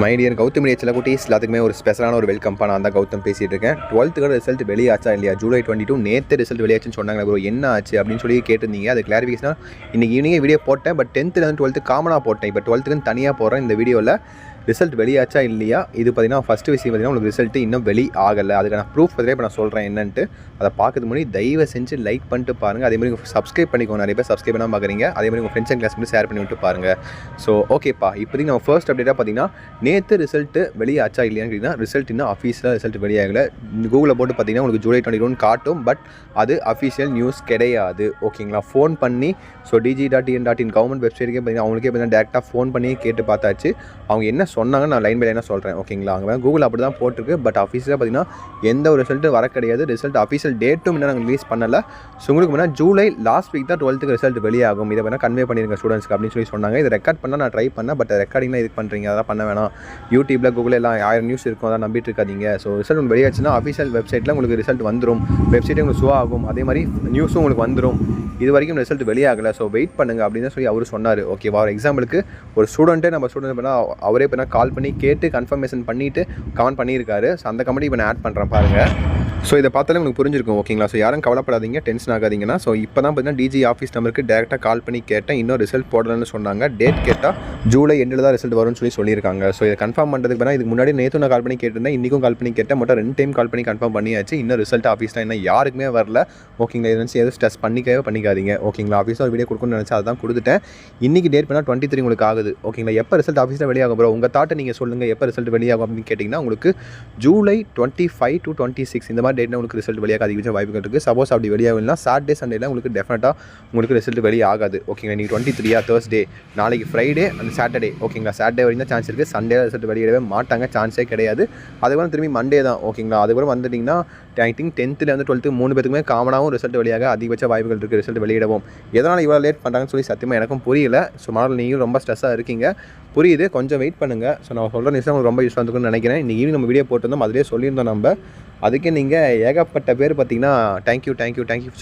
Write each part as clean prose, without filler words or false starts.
My dear Gautham media செல்லக்குட்டீஸ் எல்லாத்துக்குமே ஒரு ஸ்பெஷலான ஒரு வெல்கம்பா. நான் தான் கௌதம் பேசிகிட்டு இருக்கேன். 12th ரிசல்ட் வெளியாச்சா இல்லையா? ஜூலை 22 நேற்று ரிசல்ட் வெளியாச்சுன்னு சொன்னாங்க. ப்ரோ என்ன ஆச்சு அப்படின்னு சொல்லி கேட்டிருந்தீங்க. அது கிளாரிஃபிகேஷனாக இன்றைக்கி ஈவினிங்கே வீடியோ போட்டேன். பட் 10th 12th காமனாக போட்டேன். இப்போ 12th தனியாக போடுறேன். இந்த வீடியோவில் ரிசல்ட் வெளியாச்சா இல்லையா, இது பார்த்தீங்கன்னா ஃபஸ்ட்டு விஷயம் பார்த்தீங்கன்னா உங்களுக்கு ரிசல்ட்டு இன்னும் வெளி ஆகலை. அதுக்கான ப்ரூஃப் பார்த்தீங்கன்னா இப்போ நான் சொல்கிறேன் என்னன்ட்டு. அதை பார்க்கறது முன்னாடி தயவு செஞ்சு லைக் பண்ணிட்டு பாருங்கள். அதேமாதிரி உங்கள் சப்ஸ்கிரைப் பண்ணிக்கோங்க. நிறைய பேர் சப்ஸ்கிரைப் பண்ணால் பார்க்குறீங்க. அதேமாதிரி உங்கள் ஃப்ரெண்ட்ஸ் அண்ட் கிளாஸ் மட்டும் ஷேர் பண்ணி விட்டு பாருங்கள். ஸோ ஓகேப்பா, இப்போதைக்கு நம்ம ஃபர்ஸ்ட் அப்டேட்டாக பார்த்தீங்கன்னா நேற்று ரிசல்ட்டு வெளியாச்சா இல்லையான்னு கேட்டிங்கன்னா ரிசல்ட் இன்னும் அஃபீஷியலாக ரிசல்ட் வெளியாகலை. கூகுளில் போட்டு பார்த்தீங்கன்னா உங்களுக்கு ஜூலை 22 காட்டும். பட் அது அஃபீஷியல் நியூஸ் கிடையாது. ஓகேங்களா? ஃபோன் பண்ணி ஸோ dg.in.in கவர்மெண்ட் வெப்சைட்டுக்கே பார்த்தீங்கன்னா அவங்களுக்கே பார்த்தீங்கன்னா டேரெக்டாக ஃபோன் பண்ணி கேட்டு பார்த்தாச்சு. அவங்க என்ன சொன்னாங்க நான் லைன் பை லைனாக சொல்கிறேன். ஓகேங்களா? அங்கே கூகுள் அப்படி தான் போட்டிருக்கு. பட் அஃபீஷியலாக பார்த்தீங்கன்னா எந்த ஒரு ரிசல்ட்டு வர கிடையாது. ரிசல்ட் அஃபீஷியல் டேட்டும் இன்னும் நாங்கள் ரிலீஸ் பண்ணலை. ஸோ உங்களுக்கு முன்னாடி ஜூலை லாஸ்ட் வீக் தான் 12th ரிசல்ட் வெளியாகும். இதை வேணால் கன்வே பண்ணிருங்க ஸ்டூடெண்ட்ஸ்க்கு அப்படின்னு சொல்லி சொன்னாங்க. இதை ரெக்கார்ட் பண்ணால் நான் ட்ரை பண்ணேன். பட் ரெக்கார்டிங்லாம் இது பண்ணுறீங்க, அதெல்லாம் பண்ண வேணாம். யூடியூப்பில் கூகுள் எல்லாம் 1000 நியூஸ் இருக்கும், அதான் நம்பிட்டு இருக்காதீங்க. ஸோ ரிசல்ட் உங்களுக்கு வெளியாச்சுன்னா அஃபீஷியல் வெப்சைட்டில் உங்களுக்கு ரிசல்ட் வந்துடும். வெப்சைட்டே உங்களுக்கு ஷோ ஆகும். அதே மாதிரி நியூஸும் உங்களுக்கு வந்துடும். இது வரைக்கும் ரிசல்ட் வெளியாகலை. ஸோ வெயிட் பண்ணுங்கள் அப்படின்னு சொல்லி அவர் சொன்னார். ஓகேவா? ஒரு எக்ஸாம்பிளுக்கு ஒரு ஸ்டூடெண்ட்டே நம்ம ஸ்டூடெண்ட் பண்ணால் அவரே இப்போ கால் பண்ணி கேட்டு கன்ஃபர்மேஷன் பண்ணிவிட்டு கமெண்ட் பண்ணியிருக்காரு. ஸோ அந்த கமெண்ட் இப்போ நான் ஆட் பண்ணுறேன் பாருங்கள். ஸோ இதை பார்த்தாலே உங்களுக்கு புரிஞ்சிருக்கும். ஓகேங்களா? ஸோ யாரும் கவலைப்படாதீங்க, டென்ஷன் ஆகாதீங்கன்னா. ஸோ இப்போ தான் பார்த்தீங்கன்னா டிஜி ஆஃபீஸ் நம்பருக்கு டேரெக்டாக கால் பண்ணி கேட்டேன். இன்னும் ரிசல்ட் போடலன்னு சொன்னாங்க. டேட் கேட்டால் ஜூலை எண்டில் தான் ரிசல்ட் வரும்னு சொல்லியிருக்காங்க. ஸோ இதை கன்ஃபார்ம் பண்ணுறதுக்கு வேணால் இதுக்கு முன்னாடி நேற்று நான் கால் பண்ணி கேட்டிருந்தேன். இன்றைக்கும் கால் பண்ணி கேட்டேன். மொத்தம் 2 டைம் கால் பண்ணி கன்ஃபார்ம் பண்ணியாச்சு. இன்னும் ரிசல்ட் ஆஃபீஸில் இன்னும் யாருக்குமே வரல. ஓகேங்களா? இதை எதுவும் ஸ்ட்ரெஸ் பண்ணிக்காதீங்க. ஓகேங்களா? ஆஃபீஸில் ஒரு வீடியோ கொடுக்கணும்னு நினச்சி அதான் கொடுத்துட்டேன். இன்றைக்கி டேட் பண்ணால் 23 உங்களுக்கு ஆகுது. ஓகேங்களா? எப்போ ரிசல்ட் ஆஃபீஸில் வெளியாகும் ப்ரோ? உங்கள் தாட்டை நீங்கள் சொல்லுங்கள். எப்போ ரிசல்ட் வெளியாகும் அப்படின்னு கேட்டிங்கன்னா உங்களுக்கு ஜூலை 25 to 26 இந்த மாதிரி டேட்டில் உங்களுக்கு ரிசல்ட் வெளியாக அதிகபட்ச வாய்ப்புகள் இருக்குது. சப்போஸ் அப்படி வெளியாகலைன்னா சாட்டர்டே சண்டேல உங்களுக்கு டெஃபினட்டாக உங்களுக்கு ரிசல்ட் வெளியாகாது. ஓகேங்களா? இன்றைக்கி 23 தேர்ஸ்டே, நாளைக்கு ஃப்ரைடே அண்ட் சாட்டர்டே. ஓகேங்களா? சாட்டர்டே வரைக்கும் தான் சான்ஸ் இருக்குது. சண்டே ரிசல்ட் வெளியிடவே மாட்டாங்க, சான்ஸே கிடையாது. அதுக்கப்புறம் திரும்பி மண்டே தான். ஓகேங்களா? அதுக்கப்புறம் வந்துட்டிங்கன்னா ஐ திங்க் 10th 12th 3 பேருக்குமே காமனாகவும் ரிசல்ட் வெளியாக அதிகபட்ச வாய்ப்புகள் இருக்குது. ரிசல்ட் வெளியிடவும் எதனால் இவ்வளோ லேட் பண்ணுறாங்கன்னு சொல்லி சத்தியமாக எனக்கும் புரியல. ஸோ மாடல் நீங்களும் ரொம்ப ஸ்ட்ரெஸ்ஸாக இருக்கீங்க, புரியுது. கொஞ்சம் வெயிட் பண்ணுங்கள். ஸோ நான் சொல்கிற நியூஸ் உங்களுக்கு ரொம்ப யூஸ் வந்துருக்குன்னு நினைக்கிறேன். இன்றைக்கி ஈவினிங் நம்ம வீடியோ போட்டிருந்தோம், அதிலே சொல்லியிருந்தோம் நம்ம. அதுக்கே நீங்கள் ஏகப்பட்ட பேர் பார்த்தீங்கன்னா thank you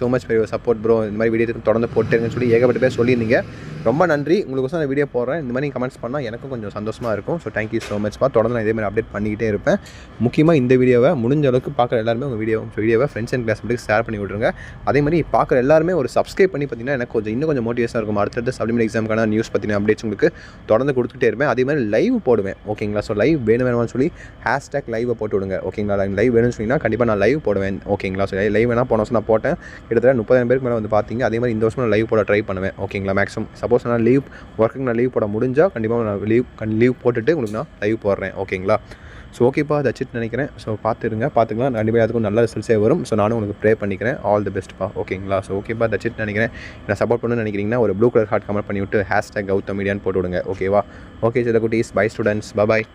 so much for your support bro, இந்த மாதிரி வீடியோ தொடர்ந்து போட்டுருங்கன்னு சொல்லி ஏகப்பட்ட பேர் சொல்லியிருந்தீங்க. ரொம்ப நன்றி. உங்களுக்கு நான் வீடியோ போடுறேன். இந்த மாதிரி கமெண்ட்ஸ் பண்ணால் எனக்கும் கொஞ்சம் சந்தோஷமாக இருக்கும். ஸோ தேங்க்யூ ஸோ மச்ப்பா. தொடர்ந்து நான் இதேமாதிரி அப்டேட் பண்ணிக்கிட்டே இருப்பேன். முக்கியமாக இந்த வீடியோவை முடிஞ்ச அளவுக்கு பார்க்குற எல்லாருமே உங்கள் வீடியோவை ஃப்ரெண்ட்ஸ் அண்ட் கிளாஸ் மட்டும் ஷேர் பண்ணி விட்ருங்க. அதே மாதிரி பார்க்குற எல்லாருமே ஒரு சப்ஸ்கிரைப் பண்ணி பார்த்தீங்கன்னா எனக்கு இன்னும் கொஞ்சம் மோட்டிவேஷனாக இருக்கும். அடுத்தடுத்த சப்ளிமெண்ட் எக்ஸாமுக்கான நியூஸ் பற்றின அப்டேட்ஸ் உங்களுக்கு தொடர்ந்து கொடுத்துட்டே இருப்பேன். அதே மாதிரி லைவ் போடுவேன். ஓகேங்களா? ஸோ லைவ் வேணும்னு சொல்லி #லைவை போட்டு விடுங்க. ஓகேங்களா? லைவ் வேணும்னு சொன்னீங்கன்னா கண்டிப்பாக நான் லைவ் போடுவேன். ஓகேங்களா? ஸோ லைவ் வேணால் போன வருஷம் நான் போட்டேன். கிட்டத்தட்ட 30,000 பேருக்கு மேலே வந்து பார்த்தீங்க. அதே மாதிரி இந்த வருஷம் நான் லைவ் போட ட்ரை பண்ணுவேன். ஓகேங்களா? மேக்ஸிமம் சப்போஸ் நான் ஒர்க்குக்கு நான் லீவ் போட முடிஞ்சால் கண்டிப்பாக நான் லீவ் போட்டுட்டு உங்களுக்கு நான் லைவ் போடுறேன். ஓகேங்களா? ஸோ ஓகேப்பா, தட்சிட் நினைக்கிறேன். ஸோ பார்த்துக்கலாம். கண்டிப்பாக அதுக்கும் நல்ல ரிசல்ட்ஸே வரும். ஸோ நானும் உங்களுக்கு ப்ரே பண்ணிக்கிறேன். ஆல் தி பெஸ்ட்ப்பா. ஓகேங்களா? ஸோ ஓகேப்பா, தட்சிட் நினைக்கிறேன். நான் சப்போர்ட் பண்ணணும்னு நினைக்கிறீங்கன்னா ஒரு ப்ளூ கலர் ஹார்ட் கமெண்ட் பண்ணிவிட்டு #கௌதம் மீடியான்னு போட்டு விடுங்க. ஓகேவா? ஓகே சில குட்டீஸ், பை ஸ்டூடெண்ட்ஸ், பாய்.